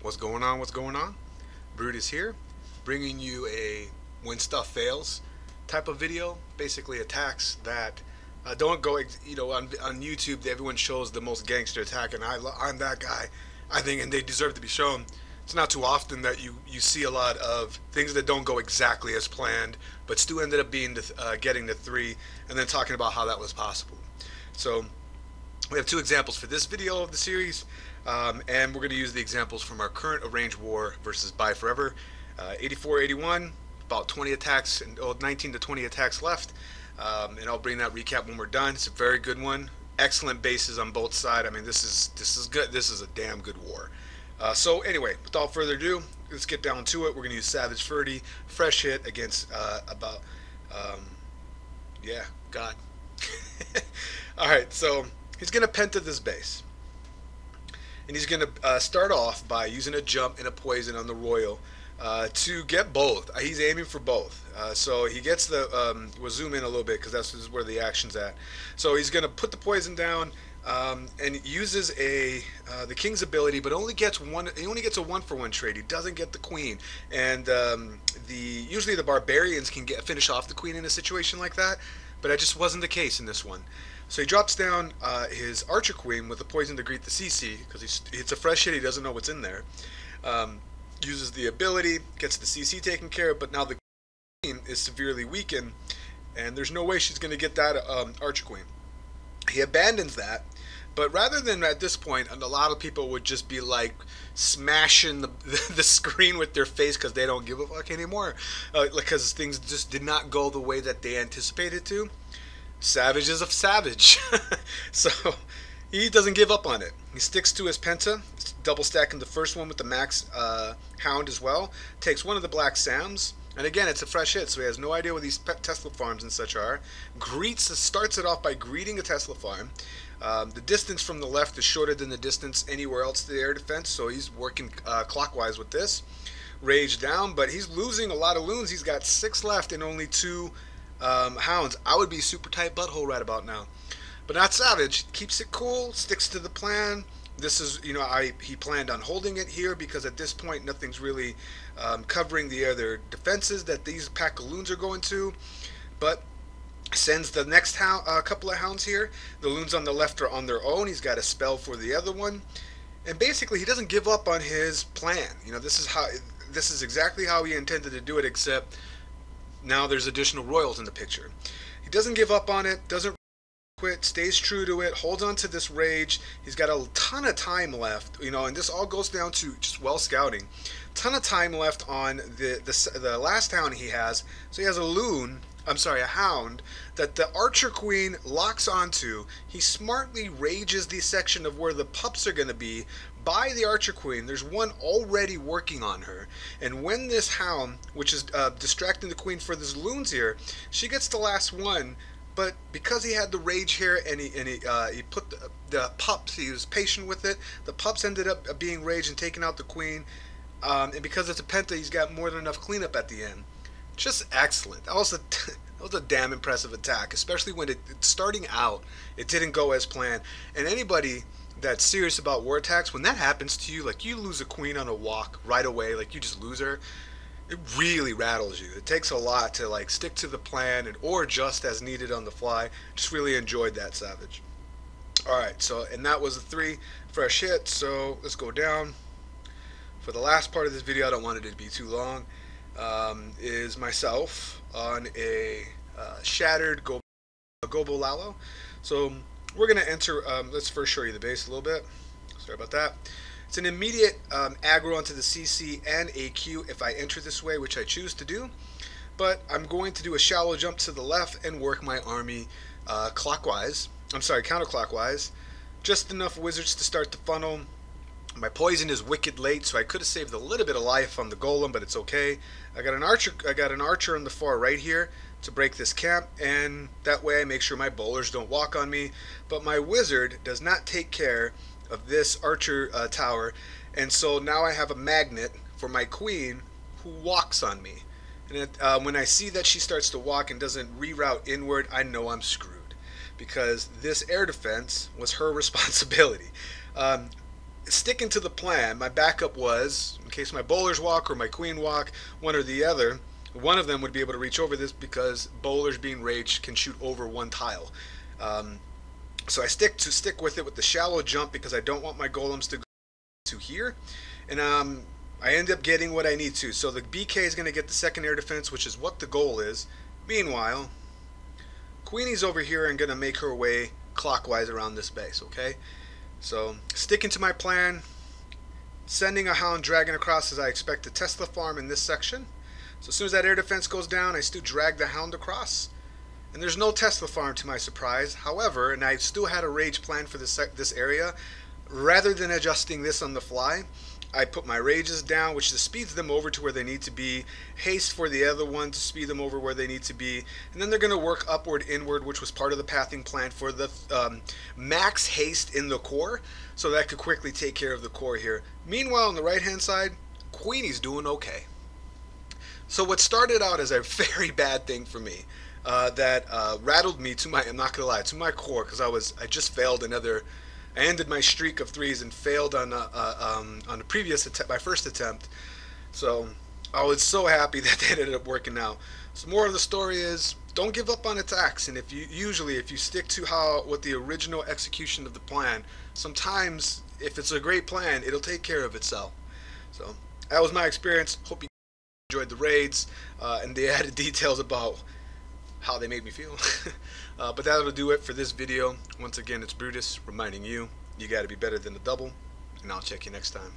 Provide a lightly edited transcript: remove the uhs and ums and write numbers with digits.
What's going on? What's going on? Brutus here, bringing you a when stuff fails type of video. Basically, attacks that don't go. On YouTube, everyone shows the most gangster attack, and I'm that guy. I think, and they deserve to be shown. It's not too often that you see a lot of things that don't go exactly as planned, but still ended up being getting the 3, and then talking about how that was possible. So we have 2 examples for this video of the series, and we're going to use the examples from our current arranged war versus Buy Forever. 84-81, about 20 attacks, and 19 to 20 attacks left, and I'll bring that recap when we're done. It's a very good one. Excellent bases on both sides. I mean, this is good. This is a damn good war. So anyway, without further ado, let's get down to it. We're going to use Savage Ferdy, fresh hit against yeah, God. Alright, so he's going to penta this base. And he's going to start off by using a jump and a poison on the Royal to get both. He's aiming for both. So he gets the, we'll zoom in a little bit because this is where the action's at. So he's going to put the poison down and uses the King's ability, but only gets one. He only gets a 1-for-1 trade. He doesn't get the Queen. And usually the barbarians can finish off the Queen in a situation like that, but that just wasn't the case in this one. So he drops down his Archer Queen with the poison to greet the CC, because it's a fresh hit, he doesn't know what's in there. Uses the ability, gets the CC taken care of, but now the Queen is severely weakened, and there's no way she's going to get that Archer Queen. He abandons that, but rather than at this point, and a lot of people would just be like smashing the screen with their face because they don't give a fuck anymore, because things just did not go the way that they anticipated to. Savage is a savage. So he doesn't give up on it. He sticks to his penta, double stacking the first one with the max hound as well. Takes one of the black Sams, and again it's a fresh hit, so he has no idea what these Tesla farms and such are. Starts it off by greeting a Tesla farm. The distance from the left is shorter than the distance anywhere else to the air defense, so he's working clockwise with this. Rage down, but he's losing a lot of loons. He's got 6 left and only 2 hounds. I would be super tight butthole right about now, but not Savage. Keeps it cool, sticks to the plan. This is, he planned on holding it here because at this point nothing's really covering the other defenses that these pack of loons are going to, but sends the next couple of hounds here. The loons on the left are on their own. He's got a spell for the other one, and basically he doesn't give up on his plan. This is exactly how he intended to do it, except now there's additional royals in the picture. He doesn't give up on it, doesn't quit, stays true to it, holds on to this rage. He's got a ton of time left, and this all goes down to just well scouting. Ton of time left on the last hound he has. So he has a hound that the Archer Queen locks onto. He smartly rages the section of where the pups are going to be by the Archer Queen. There's one already working on her, and when this hound, which is distracting the Queen for this loons here, she gets the last one. But because he had the rage here, and he put the pups, he was patient with it. The pups ended up being raged and taking out the Queen, and because it's a penta, he's got more than enough cleanup at the end. Just excellent. That was a damn impressive attack, especially when starting out, it didn't go as planned. And anybody that's serious about war attacks, when that happens to you, like you lose a Queen on a walk right away, like you just lose her, it really rattles you. It takes a lot to like stick to the plan or adjust as needed on the fly. Just really enjoyed that, Savage. Alright, so, and that was a 3 fresh hit. So let's go down. For the last part of this video, I don't want it to be too long, is myself on a Shattered GoBoLalo. So we're going to enter, let's first show you the base a little bit. Sorry about that. It's an immediate aggro onto the CC and AQ if I enter this way, which I choose to do. But I'm going to do a shallow jump to the left and work my army counterclockwise. Just enough wizards to start the funnel. My poison is wicked late, so I could have saved a little bit of life on the golem, but it's okay. I got an archer on the far right here to break this camp, and that way I make sure my bowlers don't walk on me. But my wizard does not take care of this archer tower, and so now I have a magnet for my Queen who walks on me. And when I see that she starts to walk and doesn't reroute inward, I know I'm screwed, because this air defense was her responsibility. sticking to the plan, my backup was, in case my bowlers walk or my queen walk, one or the other, one of them would be able to reach over this because bowlers being raged can shoot over one tile. Um, so I stick with it with the shallow jump because I don't want my golems to go to here, and I end up getting what I need to. So the BK is going to get the second air defense, which is what the goal is. Meanwhile, Queenie's over here and going to make her way clockwise around this base, okay? So sticking to my plan, sending a Hound Dragon across as I expect to test the farm in this section. So as soon as that air defense goes down, I still drag the Hound across. And there's no Tesla farm to my surprise. However, and I still had a rage plan for this area, rather than adjusting this on the fly, I put my rages down, which just speeds them over to where they need to be, haste for the other one to speed them over where they need to be, and then they're going to work upward, inward, which was part of the pathing plan for the max haste in the core, so that could quickly take care of the core here. Meanwhile, on the right-hand side, Queenie's doing okay. So what started out as a very bad thing for me, that rattled me to my, I'm not going to lie, to my core, because I just failed another. I ended my streak of threes and failed on the previous attempt, my first attempt. So I was so happy that they ended up working out. So more of the story is, don't give up on attacks, and if you stick to what the original execution of the plan, sometimes if it's a great plan, it'll take care of itself. So that was my experience. Hope you enjoyed the raids and the added details about how they made me feel. But that'll do it for this video. Once again, it's Brutus reminding you, you gotta be better than the double, and I'll check you next time.